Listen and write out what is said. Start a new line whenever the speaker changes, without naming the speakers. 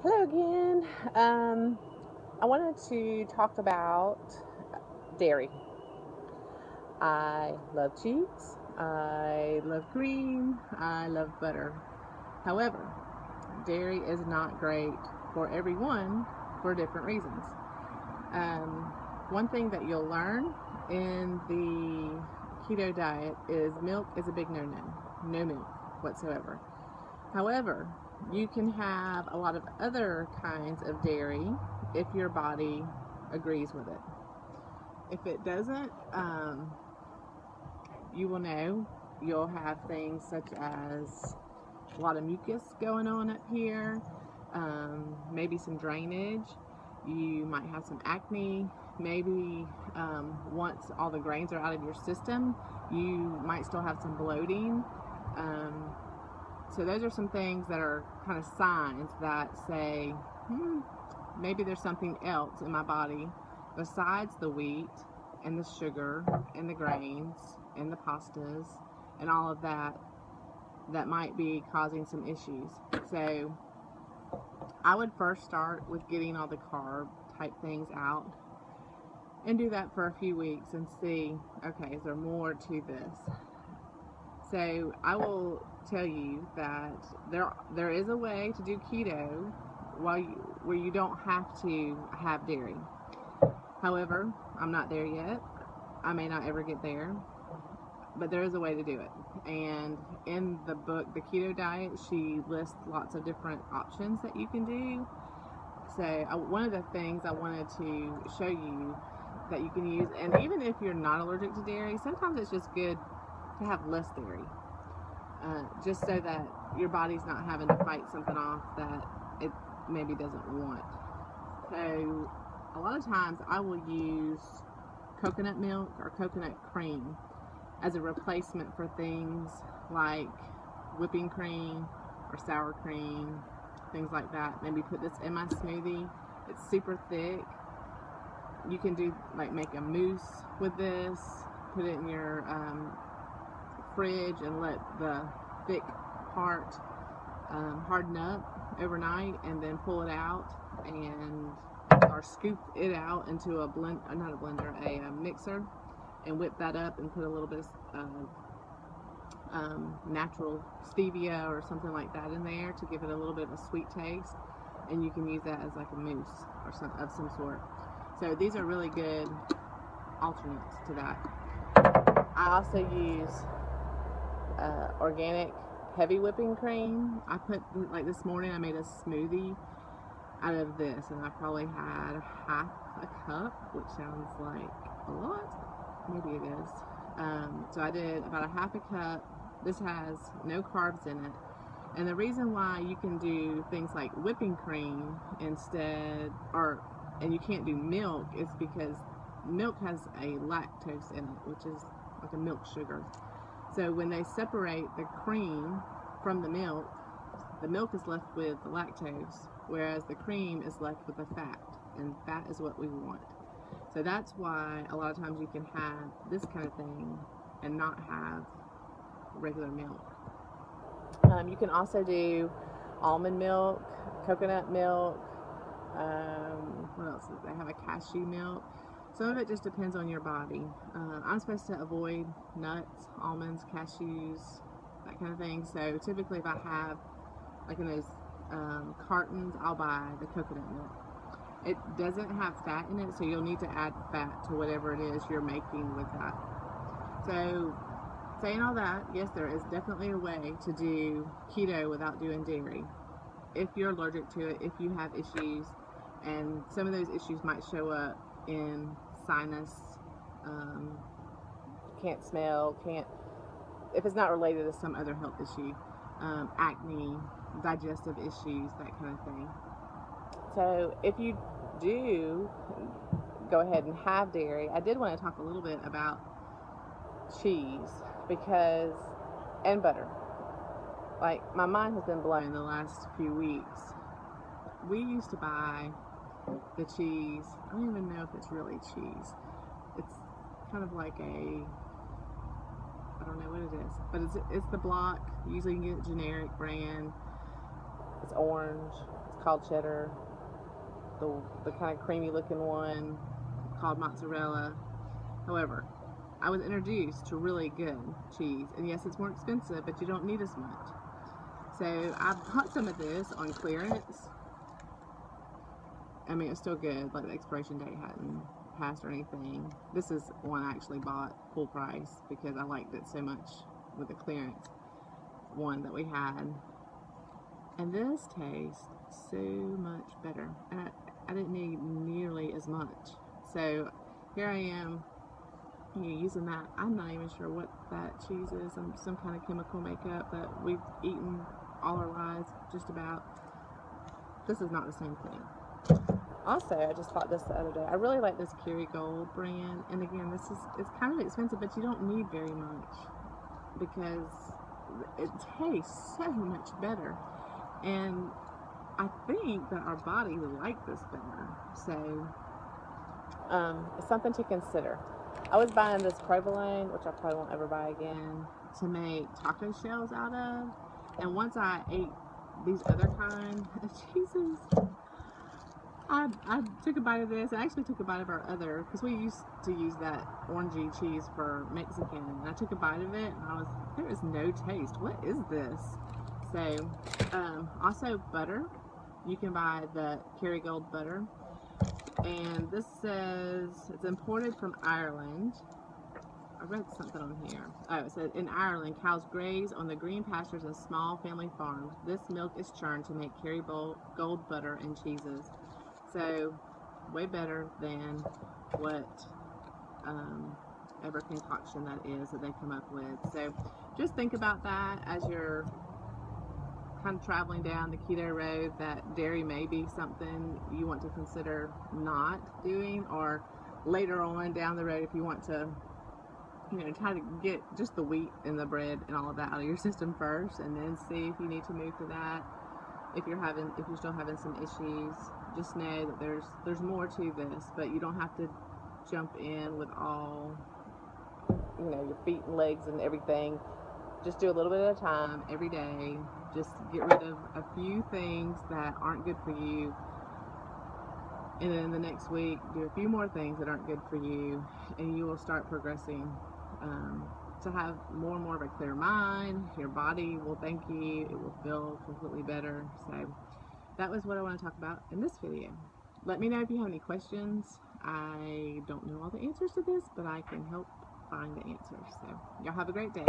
Hello again. I wanted to talk about dairy. I love cheese. I love cream. I love butter. However, dairy is not great for everyone for different reasons. Um, One thing that you'll learn in the keto diet is milk is a big no-no. No milk whatsoever. However, you can have a lot of other kinds of dairy if your body agrees with it. If it doesn't, you will know you'll have things such as a lot of mucus going on up here, maybe some drainage. You might have some acne. Maybe once all the grains are out of your system, you might still have some bloating. So those are some things that are kind of signs that say, maybe there's something else in my body besides the wheat and the sugar and the grains and the pastas and all of that that might be causing some issues. So I would first start with getting all the carb type things out and do that for a few weeks and see, okay, is there more to this? So I will tell you that there is a way to do keto where you don't have to have dairy. However, I'm not there yet. I may not ever get there, but there is a way to do it. And in the book, The Keto Diet, she lists lots of different options that you can do. So one of the things I wanted to show you that you can use, and even if you're not allergic to dairy, sometimes it's just good to have less dairy, just so that your body's not having to fight something off that it maybe doesn't want. So a lot of times I will use coconut milk or coconut cream as a replacement for things like whipping cream or sour cream, things like that. Maybe put this in my smoothie. It's super thick. You can do make a mousse with this, put it in your fridge and let the thick part harden up overnight, and then pull it out or scoop it out into a mixer, and whip that up and put a little bit of natural stevia or something like that in there to give it a little bit of a sweet taste, and you can use that as like a mousse or some sort. So these are really good alternates to that. I also use organic heavy whipping cream. I put, like this morning, I made a smoothie out of this, and I probably had half a cup, which sounds like a lot. Maybe it is. So I did about a half a cup. This has no carbs in it. And the reason why you can do things like whipping cream and you can't do milk, is because milk has a lactose in it, which is like a milk sugar. So when they separate the cream from the milk is left with the lactose, whereas the cream is left with the fat, and fat is what we want. So that's why a lot of times you can have this kind of thing and not have regular milk. You can also do almond milk, coconut milk. What else? They have a cashew milk. Some of it just depends on your body. I'm supposed to avoid nuts, almonds, cashews, that kind of thing. So typically if I have, like in those cartons, I'll buy the coconut milk. It doesn't have fat in it, so you'll need to add fat to whatever it is you're making with that. So saying all that, yes, there is definitely a way to do keto without doing dairy. If you're allergic to it, if you have issues, and some of those issues might show up in sinus, can't smell, if it's not related to some other health issue, acne, digestive issues, that kind of thing. So if you do go ahead and have dairy, I did want to talk a little bit about cheese and butter. Like, my mind has been blown in the last few weeks. We used to buy the cheese. I don't even know if it's really cheese. It's kind of like I don't know what it is, but it's the block. Usually you can get a generic brand. It's orange. It's called cheddar. The kind of creamy looking one called mozzarella. However, I was introduced to really good cheese, and yes, it's more expensive, but you don't need as much. So I bought some of this on clearance. I mean, it's still good. Like, the expiration date hadn't passed or anything. This is one I actually bought full price because I liked it so much with the clearance one that we had. And this tastes so much better. And I didn't need nearly as much. So here I am, using that. I'm not even sure what that cheese is. Some kind of chemical makeup that we've eaten all our lives, just about. This is not the same thing. Also, I just bought this the other day. I really like this Kerrygold brand. And again, it's kind of expensive, but you don't need very much because it tastes so much better. And I think that our body would like this better. So, it's something to consider. I was buying this provolone, which I probably won't ever buy again, to make taco shells out of. And once I ate these other kind of cheeses, I took a bite of this. I actually took a bite of our other, because we used to use that orangey cheese for Mexican. And I took a bite of it, and there is no taste. What is this? So, also butter. You can buy the Kerrygold butter. And this says it's imported from Ireland. I read something on here. Oh, it said, in Ireland, cows graze on the green pastures of small family farms. This milk is churned to make Kerrygold butter and cheeses. So, way better than what ever concoction that is that they come up with. So, just think about that as you're kind of traveling down the keto road, that dairy may be something you want to consider not doing, or later on down the road if you want to, try to get just the wheat and the bread and all of that out of your system first, and then see if you need to move to that. If you're still having some issues, just know that there's more to this, but you don't have to jump in with all, your feet and legs and everything. Just do a little bit at a time every day. Just get rid of a few things that aren't good for you. And then the next week, do a few more things that aren't good for you. And you will start progressing to have more and more of a clear mind. Your body will thank you. It will feel completely better. So that was what I want to talk about in this video. Let me know if you have any questions. I don't know all the answers to this, but I can help find the answers. So y'all have a great day.